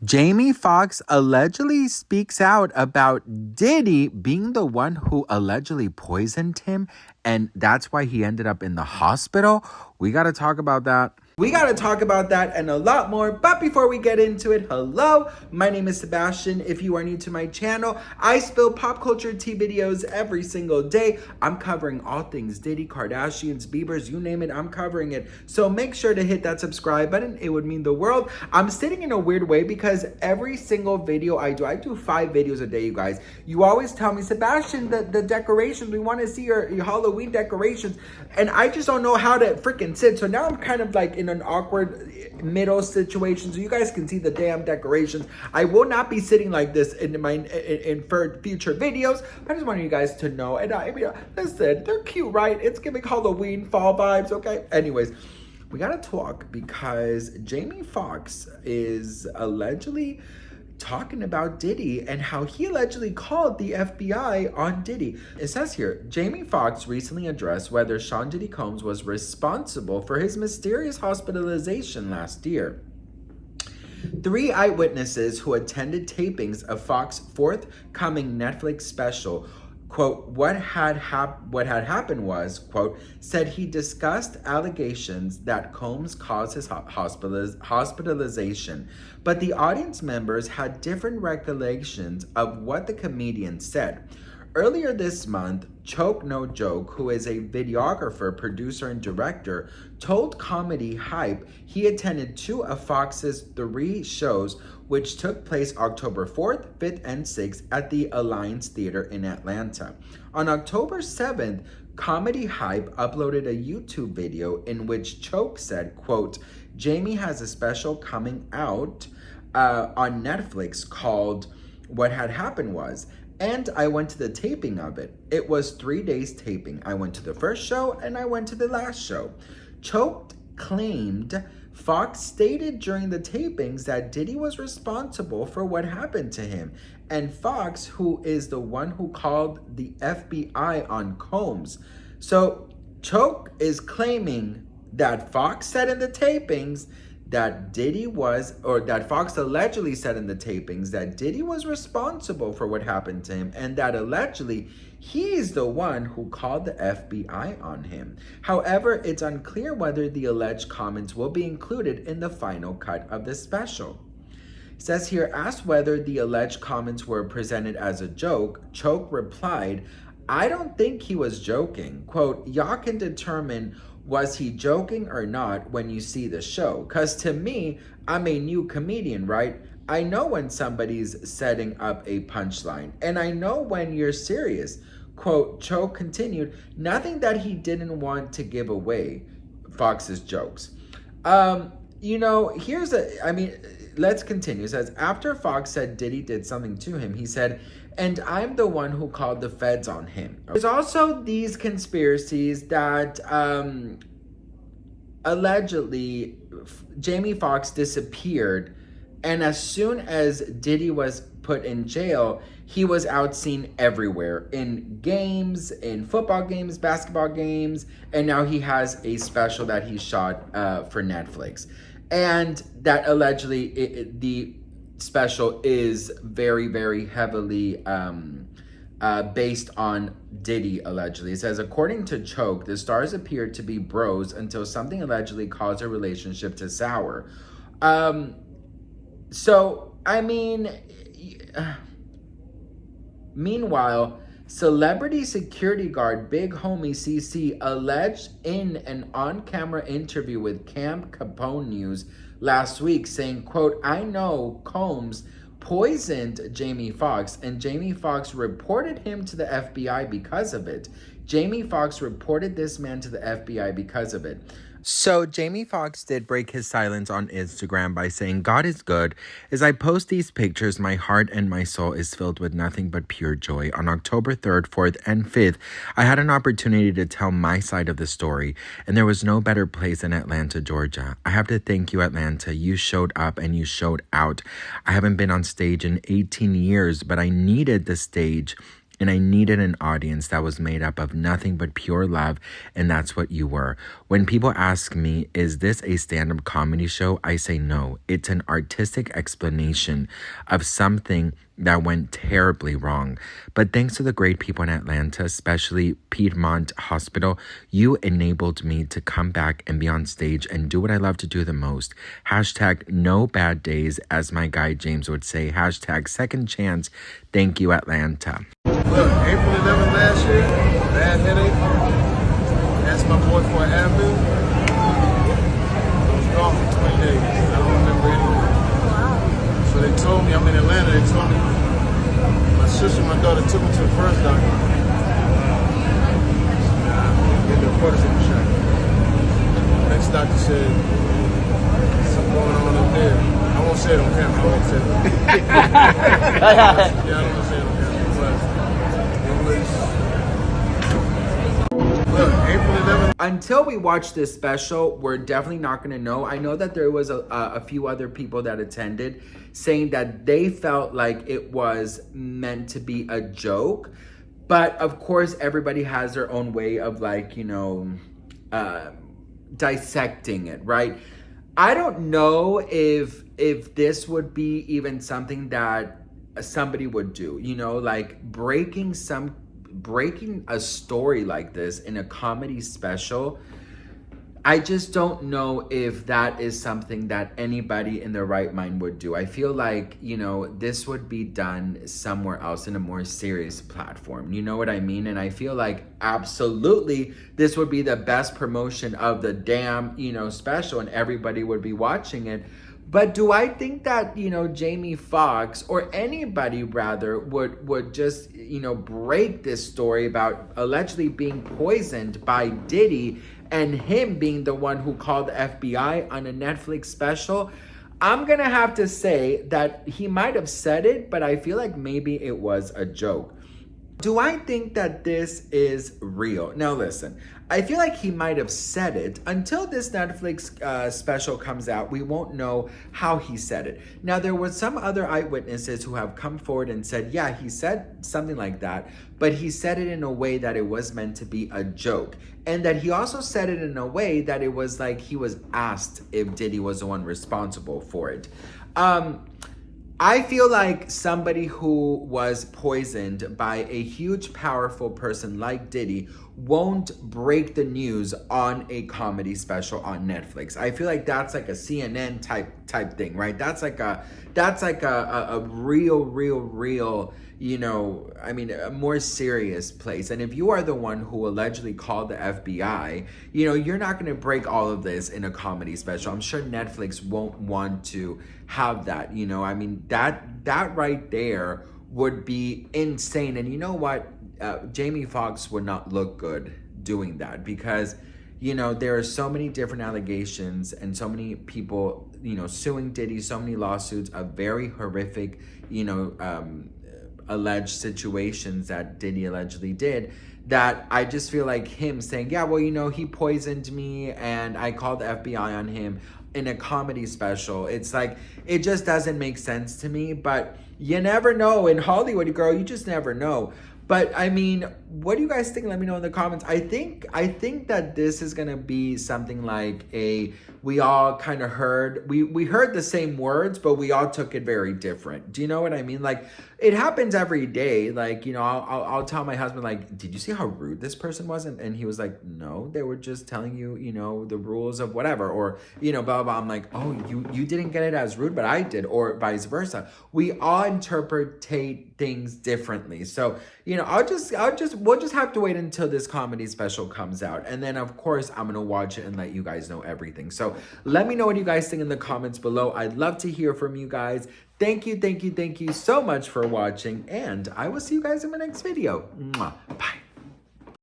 Jamie Foxx allegedly speaks out about Diddy being the one who allegedly poisoned him, and that's why he ended up in the hospital. We got to talk about that. We got to talk about that and a lot more. But before we get into it, hello, my name is Sebastian. If you are new to my channel, I spill pop culture tea videos every single day. I'm covering all things Diddy, Kardashians, Biebers, you name it, I'm covering it. So make sure to hit that subscribe button. It would mean the world. I'm sitting in a weird way because every single video I do 5 videos a day, you guys. You always tell me, Sebastian, the decorations, we want to see your Halloween decorations. And I just don't know how to freaking sit. So now I'm kind of like in an awkward middle situation, so you guys can see the damn decorations. I will not be sitting like this in for future videos. I just want you guys to know. And I mean, listen, they're cute, right? It's giving Halloween fall vibes. Okay. Anyways, we gotta talk because Jamie Foxx is allegedly talking about Diddy and how he allegedly called the FBI on Diddy. It says here, Jamie Foxx recently addressed whether Sean Diddy Combs was responsible for his mysterious hospitalization last year. 3 eyewitnesses who attended tapings of Fox's forthcoming Netflix special, quote, what had happened was, quote, said he discussed allegations that Combs caused his hospitalization, but the audience members had different recollections of what the comedian said. Earlier this month, Choke No Joke, who is a videographer, producer, and director, told Comedy Hype he attended 2 of Fox's 3 shows, which took place October 4th, 5th, and 6th at the Alliance Theater in Atlanta. On October 7th, Comedy Hype uploaded a YouTube video in which Choke said, quote, Jamie has a special coming out on Netflix called What Had Happened Was, and I went to the taping of it. It was 3 days taping. I went to the first show and I went to the last show. Choke claimed Foxx stated during the tapings that Diddy was responsible for what happened to him, and Foxx, who is the one who called the FBI on Combs. So Choke is claiming that Foxx said in the tapings that Diddy was, or that Foxx allegedly said in the tapings that Diddy was responsible for what happened to him, and that allegedly he's the one who called the FBI on him. However, it's unclear whether the alleged comments will be included in the final cut of the special. It says here, asked whether the alleged comments were presented as a joke, Choke replied, I don't think he was joking. Quote, y'all can determine was he joking or not when you see the show? Because to me, I'm a new comedian, right? I know when somebody's setting up a punchline, and I know when you're serious. Quote, Choke continued, nothing that he didn't want to give away Fox's jokes. Let's continue. It says, after Foxx said Diddy did something to him, he said, and I'm the one who called the feds on him. There's also these conspiracies that allegedly Jamie Foxx disappeared, and as soon as Diddy was put in jail, he was out seen everywhere, in games, in football games, basketball games, and now he has a special that he shot for Netflix. And that allegedly the special is very, very heavily based on Diddy, allegedly. It says, according to Choke, the stars appeared to be bros until something allegedly caused their relationship to sour. Meanwhile, celebrity security guard Big Homie CC alleged in an on-camera interview with Camp Capone News last week, saying, quote, I know Combs poisoned Jamie Foxx, and Jamie Foxx reported him to the FBI because of it. Jamie Foxx reported this man to the FBI because of it. So Jamie Foxx did break his silence on Instagram by saying, God is good. As I post these pictures, my heart and my soul is filled with nothing but pure joy. On October 3rd, 4th, and 5th, I had an opportunity to tell my side of the story, and there was no better place than Atlanta, Georgia. I have to thank you, Atlanta. You showed up and you showed out. I haven't been on stage in 18 years, but I needed the stage and I needed an audience that was made up of nothing but pure love, and that's what you were. When people ask me, is this a stand-up comedy show? I say no. It's an artistic explanation of something that went terribly wrong. But thanks to the great people in Atlanta, especially Piedmont Hospital, you enabled me to come back and be on stage and do what I love to do the most. Hashtag no bad days, as my guy James would say. Hashtag second chance. Thank you, Atlanta. Look, April 11th last year, bad headache. Asked my boy for an Advil. I was gone for 20 days. I don't remember anything. So they told me, I'm in Atlanta, they told me, my sister and my daughter took me to the first doctor. Get the cortisone shot. The next doctor said, something going on up there. I won't say it on camera, I won't say it. Yeah, I don't want to say it on camera, but it was... Look, April 11th. Until we watch this special, we're definitely not going to know. I know that there was a few other people that attended saying that they felt like it was meant to be a joke. But of course, everybody has their own way of dissecting it, right? I don't know if this would be even something that somebody would do, like breaking a story like this in a comedy special. I just don't know if that is something that anybody in their right mind would do. I feel like, this would be done somewhere else in a more serious platform. You know what I mean? And I feel like absolutely this would be the best promotion of the damn, special, and everybody would be watching it. But do I think that, Jamie Foxx, or anybody rather, would just, break this story about allegedly being poisoned by Diddy and him being the one who called the FBI on a Netflix special? I'm gonna have to say that he might have said it, but I feel like maybe it was a joke. Do I think that this is real? Now listen, I feel like he might have said it. Until this Netflix special comes out, we won't know how he said it. Now there were some other eyewitnesses who have come forward and said, yeah, he said something like that, but he said it in a way that it was meant to be a joke. And that he also said it in a way that it was like he was asked if Diddy was the one responsible for it. I feel like somebody who was poisoned by a huge, powerful person like Diddy won't break the news on a comedy special on Netflix. I feel like that's like a CNN type thing, right? That's like a real, a more serious place. And if you are the one who allegedly called the FBI, you're not going to break all of this in a comedy special. I'm sure Netflix won't want to have that, that right there would be insane. And you know what? Jamie Foxx would not look good doing that, because there are so many different allegations and so many people suing Diddy, so many lawsuits of very horrific alleged situations that Diddy allegedly did, that I just feel like him saying, yeah, well, he poisoned me and I called the FBI on him in a comedy special. It's like, it just doesn't make sense to me. But you never know in Hollywood, girl. You just never know. But I mean, what do you guys think? Let me know in the comments. I think that this is gonna be something like we all kind of heard, we heard the same words, but we all took it very different. Do you know what I mean? Like, it happens every day. Like, I'll tell my husband, like, did you see how rude this person was? And he was like, no, they were just telling you, the rules of whatever, or, blah, blah, blah. I'm like, oh, you didn't get it as rude, but I did, or vice versa. We all interpretate things differently. So, we'll just have to wait until this comedy special comes out. And then of course, I'm going to watch it and let you guys know everything. So let me know what you guys think in the comments below. I'd love to hear from you guys. Thank you so much for watching. And I will see you guys in my next video. Mwah. Bye.